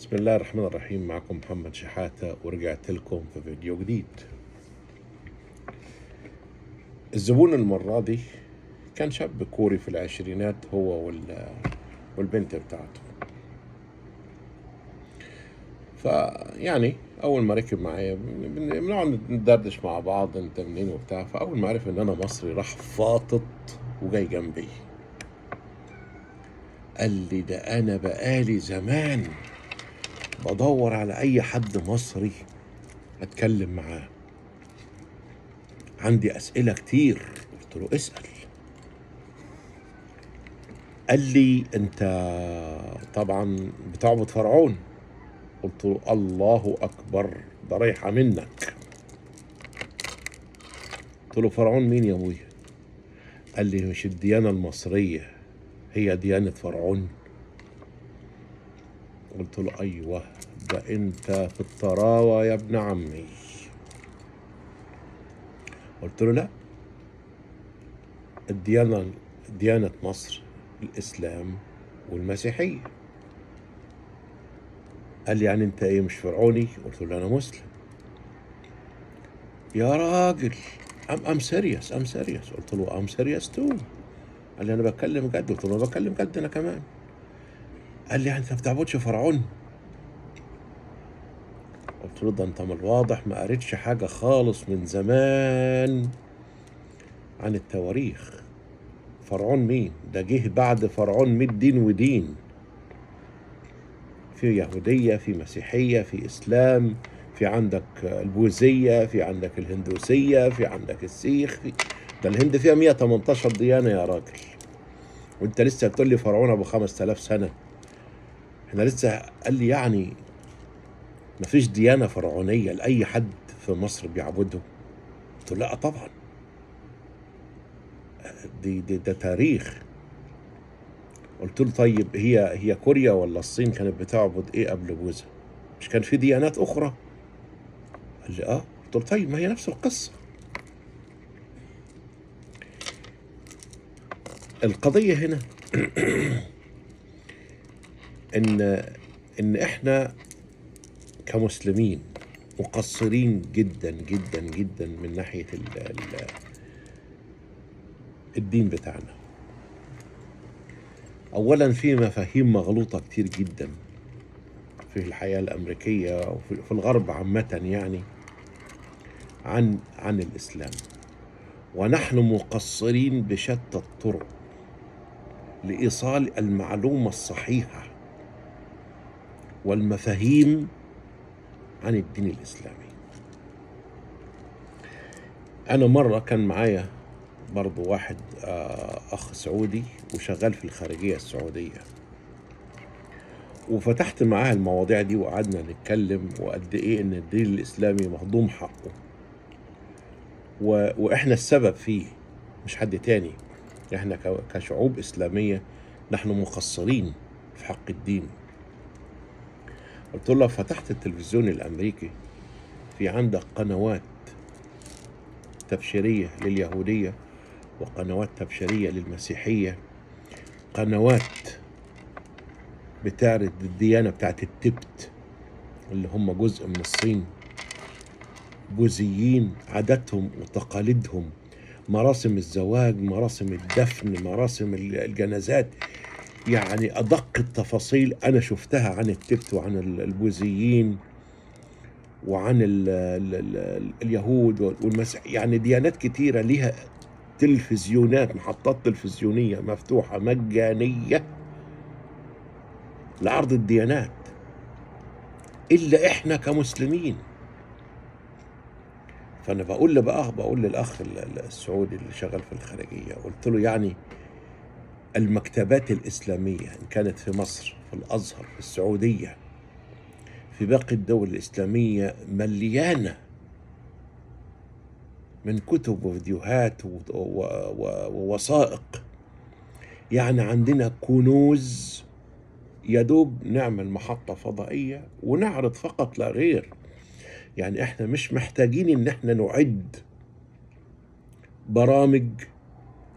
بسم الله الرحمن الرحيم. معكم محمد شحاتة ورجعت لكم في فيديو جديد. الزبون المرة دي كان شاب كوري في العشرينات، هو والبنت بتاعته. فيعني أول ما ركب معايا بنقعد ندردش مع بعض، أنت منين وبتاع. فأول ما عرف إن أنا مصري راح فاطط وجاي جنبي، قال لي ده أنا بقالي زمان بدور على أي حد مصري أتكلم معاه، عندي أسئلة كتير. قلت له اسأل. قال لي انت طبعا بتعبد فرعون. قلت له الله اكبر، ده رايحه منك. قلت له فرعون مين يا ابويا؟ قال لي مش الديانه المصريه هي ديانه فرعون؟ قلت له ايوه، ده انت في الطراوه يا ابن عمي. قلت له لا، ديانه مصر الاسلام والمسيحيه. قال لي يعني انت ايه، مش فرعوني؟ قلت له انا مسلم. يا راجل، ام سيريس قلت له ام سيريس تو. قال لي انا بتكلم جد. قلت له انا بتكلم جد انا كمان. قال لي يعني انت ما بتعبدش فرعون؟ قلت له ده انت من الواضح ما قريتش حاجه خالص من زمان عن التواريخ. فرعون مين؟ ده جه بعد فرعون 100 دين ودين، في يهوديه، في مسيحيه، في اسلام، في عندك البوذيه، في عندك الهندوسيه، في عندك السيخ، ده الهند فيها 118 ديانه يا راجل. وانت لسه بتقول لي فرعون ابو 5000 سنه؟ احنا لسه. قال لي يعني مفيش ديانه فرعونيه لاي حد في مصر بيعبده؟ قلت له لا طبعا، ده تاريخ. قلت له طيب هي كوريا ولا الصين كانت بتعبد ايه قبل بوذا؟ مش كان في ديانات اخرى؟ قال لي اه. قلت له طيب ما هي نفس القصه. القضيه هنا ان احنا كمسلمين مقصرين جدا جدا جدا من ناحيه الدين بتاعنا. اولا في مفاهيم مغلوطه كتير جدا في الحياه الامريكيه وفي الغرب عامه، يعني عن الاسلام. ونحن مقصرين بشتى الطرق لايصال المعلومه الصحيحه والمفاهيم عن الدين الاسلامي. انا مره كان معايا برضو واحد اخ سعودي وشغال في الخارجيه السعوديه، وفتحت معاه المواضيع دي وقعدنا نتكلم وقد ايه ان الدين الاسلامي مهضوم حقه، واحنا السبب فيه مش حد تاني. احنا كشعوب اسلاميه نحن مقصرين في حق الدين. قلت له فتحت التلفزيون الامريكي، في عندك قنوات تبشيريه لليهوديه وقنوات تبشيريه للمسيحيه، قنوات بتعرض الديانه بتاعت التبت اللي هم جزء من الصين، بوذيين، عاداتهم وتقاليدهم، مراسم الزواج، مراسم الدفن، مراسم الجنازات. يعني أدق التفاصيل أنا شفتها عن التبت وعن البوذيين وعن اليهود والمسيح. يعني ديانات كتيرة ليها تلفزيونات، محطات تلفزيونية مفتوحة مجانية لعرض الديانات، إلا إحنا كمسلمين. فأنا بقول للأخ السعودي اللي شغال في الخارجية، قلت له يعني المكتبات الإسلامية إن كانت في مصر، في الأزهر، في السعودية، في باقي الدول الإسلامية، مليانة من كتب وفيديوهات ووثائق. يعني عندنا كنوز، يدوب نعمل محطة فضائية ونعرض فقط لا غير. يعني احنا مش محتاجين ان احنا نعد برامج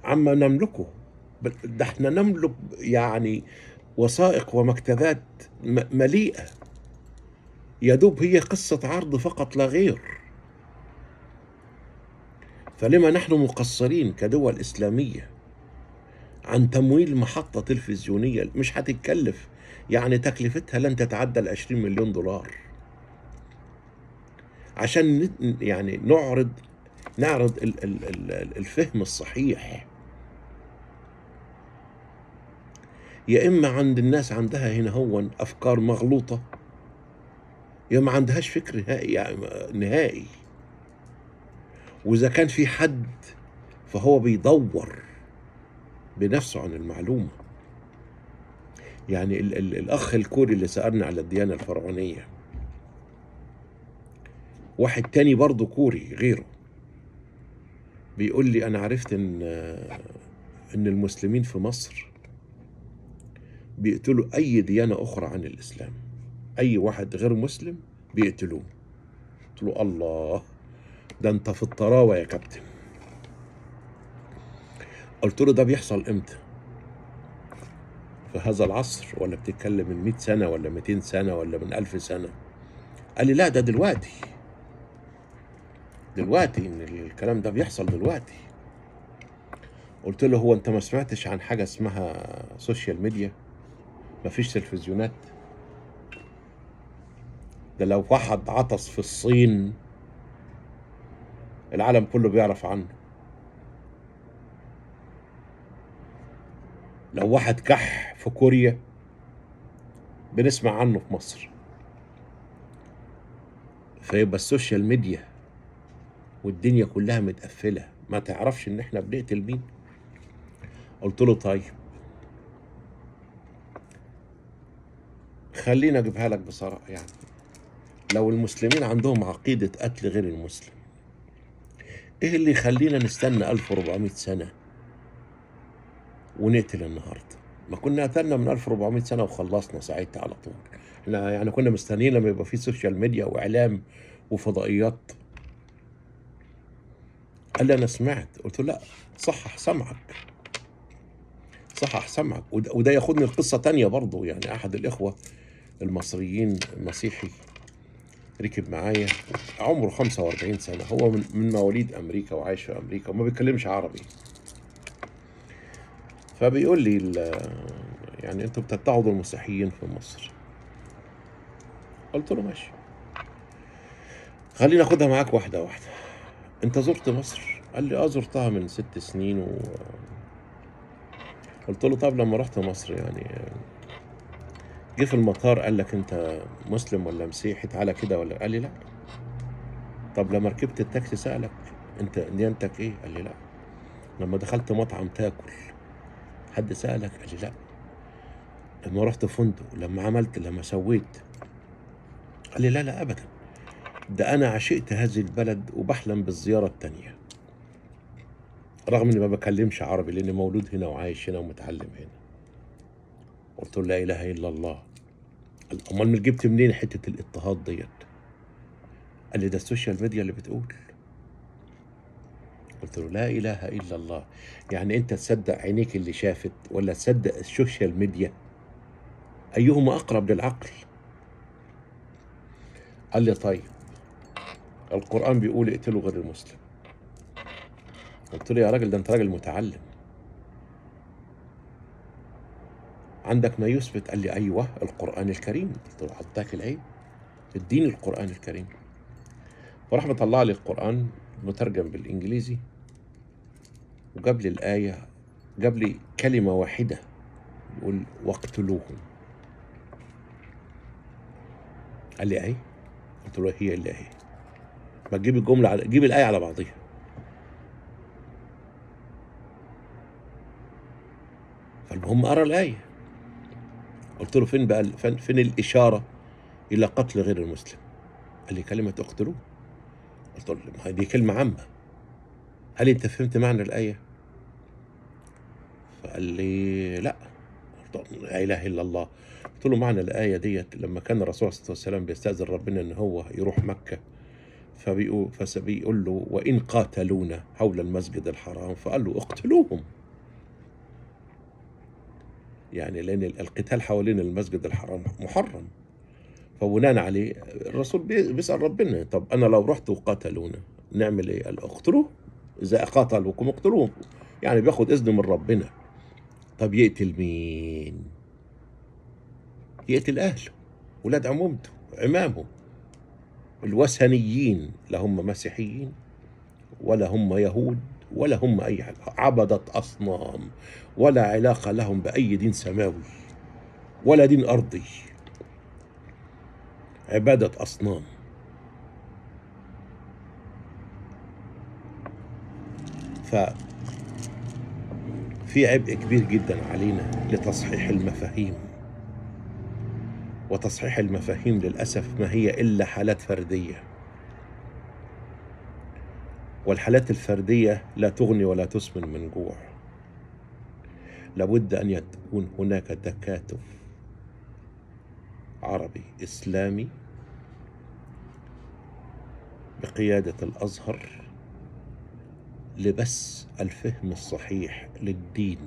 عما نملكه، ده احنا نملك يعني وثائق ومكتبات مليئة يدوب هي قصة عرض فقط لا غير. فلما نحن مقصرين كدول إسلامية عن تمويل محطة تلفزيونية مش هتتكلف، يعني تكلفتها لن تتعدى 20 مليون دولار، عشان يعني نعرض الفهم الصحيح. يا إما عند الناس عندها هنا هو أفكار مغلوطة، يا ما عندهاش فكر نهائي. وإذا كان في حد فهو بيدور بنفسه عن المعلومة. يعني الأخ الكوري اللي سألنا على الديانة الفرعونية، واحد تاني برضه كوري غيره بيقول لي أنا عرفت إن المسلمين في مصر بيقتلوا أي ديانة أخرى عن الإسلام، أي واحد غير مسلم بيقتلوه. قلت له الله، ده أنت في الطراوة يا كابتن. قلت له ده بيحصل إمتى؟ في هذا العصر، ولا بتتكلم من 100 سنة ولا 200 سنة ولا من 1000 سنة؟ قال لي لا، ده دلوقتي إن الكلام ده بيحصل دلوقتي. قلت له هو أنت ما سمعتش عن حاجة اسمها سوشيال ميديا؟ مفيش تلفزيونات؟ ده لو واحد عطس في الصين العالم كله بيعرف عنه، لو واحد كح في كوريا بنسمع عنه في مصر. فيبقى السوشيال ميديا والدنيا كلها متقفلة ما تعرفش ان احنا بنقتل مين؟ قلت له طيب خلينا اجيبها لك بصراحة. يعني لو المسلمين عندهم عقيدة قتل غير المسلم، ايه اللي يخلينا نستنى 1400 سنة ونقتل النهاردة؟ ما كنا قتلنا من 1400 سنة وخلصنا ساعتها على طول. احنا يعني كنا مستنيين لما يبقى في سوشيال ميديا واعلام وفضائيات. قال لي انا سمعت. قلت له لا، صحح سمعك. وده ياخدني لقصة تانية برضو. يعني احد الاخوة المصريين المسيحي ركب معايا، عمره 45 سنة، هو من مواليد أمريكا وعايش في أمريكا وما بيتكلمش عربي. فبيقول لي يعني أنتوا بتتعظوا المسيحيين في مصر. قلت له ماشي، خلينا أخدها معاك واحدة واحدة. أنت زرت مصر؟ قال لي زرتها من 6 سنين قلت له طب لما رحت مصر يعني جه في المطار قال لك أنت مسلم ولا مسيحي؟ تعالى كده ولا؟ قال لي لا. طب لما ركبت التاكسي سألك أنت ديانتك إيه؟ قال لي لا. لما دخلت مطعم تاكل حد سألك؟ قال لي لا. لما رحت فندق، لما سويت؟ قال لي لا لا أبدا، ده أنا عشقت هذه البلد وبحلم بالزيارة التانية، رغم إني ما بكلمش عربي لأني مولود هنا وعايش هنا ومتعلم هنا. قلت له لا إله إلا الله. قال أمال من جبت منين حتة الاضطهاد ديت؟ قال لي ده السوشيال ميديا اللي بتقول. قلت له لا إله إلا الله. يعني أنت تصدق عينيك اللي شافت ولا تصدق السوشيال ميديا؟ أيهما أقرب للعقل؟ قال لي طيب القرآن بيقول اقتلوا غير المسلم. قلت له يا راجل ده انت راجل متعلم، عندك ما يثبت؟ قال لي ايوه القرآن الكريم. قلت له حطاك العين، اديني القرآن الكريم. فراح مطلع لي القرآن مترجم بالانجليزي وجاب لي الآية، جاب لي كلمة واحدة يقول واقتلوهم. قال لي ايه؟ قلت له هي اللي ايه، ما تجيب الجملة جيب الآية على بعضها. فالمهم أرى الآية. قلت له فين بقى فين الإشارة إلى قتل غير المسلم؟ قال لي كلمة اقتلوه. قلت له ما دي كلمة عامة، هل أنت فهمت معنى الآية؟ فقال لي لا. قلت له لا إله إلا الله. قلت له معنى الآية ديت لما كان الرسول صلى الله عليه وسلم بيستأذن ربنا إن هو يروح مكة، فبيقول له وإن قاتلونا حول المسجد الحرام، فقال له اقتلوهم. يعني لأن القتال حوالين المسجد الحرام محرم، فبناء عليه الرسول بيسأل ربنا طب أنا لو رحت وقتلونا نعمل إيه؟ قال اقتلوه، إذا قتلوكم اقتلوهم، يعني بياخد إذن من ربنا. طب يقتل مين؟ يقتل أهله، ولاد عمومته، عمامه الوثنيين، لا هم مسيحيين ولا هم يهود ولا هم أي حاجة، عبدة أصنام، ولا علاقة لهم بأي دين سماوي ولا دين أرضي، عبادة أصنام. ففي عبء كبير جدا علينا لتصحيح المفاهيم، وتصحيح المفاهيم للأسف ما هي إلا حالات فردية، والحالات الفردية لا تغني ولا تسمن من جوع. لابد أن يكون هناك تكاتف عربي إسلامي بقيادة الأزهر لبث الفهم الصحيح للدين.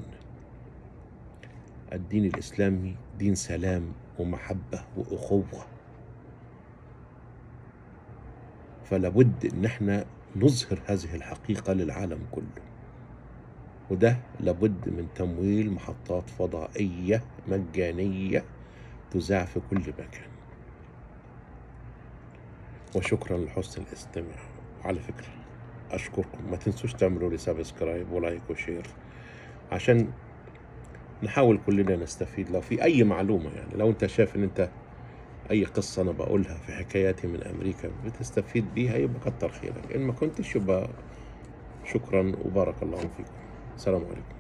الدين الإسلامي دين سلام ومحبة وأخوة، فلابد إن احنا نظهر هذه الحقيقة للعالم كله، وده لابد من تمويل محطات فضائية مجانية تذاع في كل مكان. وشكرا لحسن الاستماع. على فكرة أشكركم، ما تنسوش تعملوا لي سبسكرايب ولايك وشير عشان نحاول كلنا نستفيد. لو في أي معلومة، يعني لو أنت شايف إن أنت أي قصة أنا بقولها في حكاياتي من أمريكا بتستفيد بيها يبقى كتر خيرك، إن ما كنتش يبقى شكرا وبارك الله فيكم. السلام عليكم.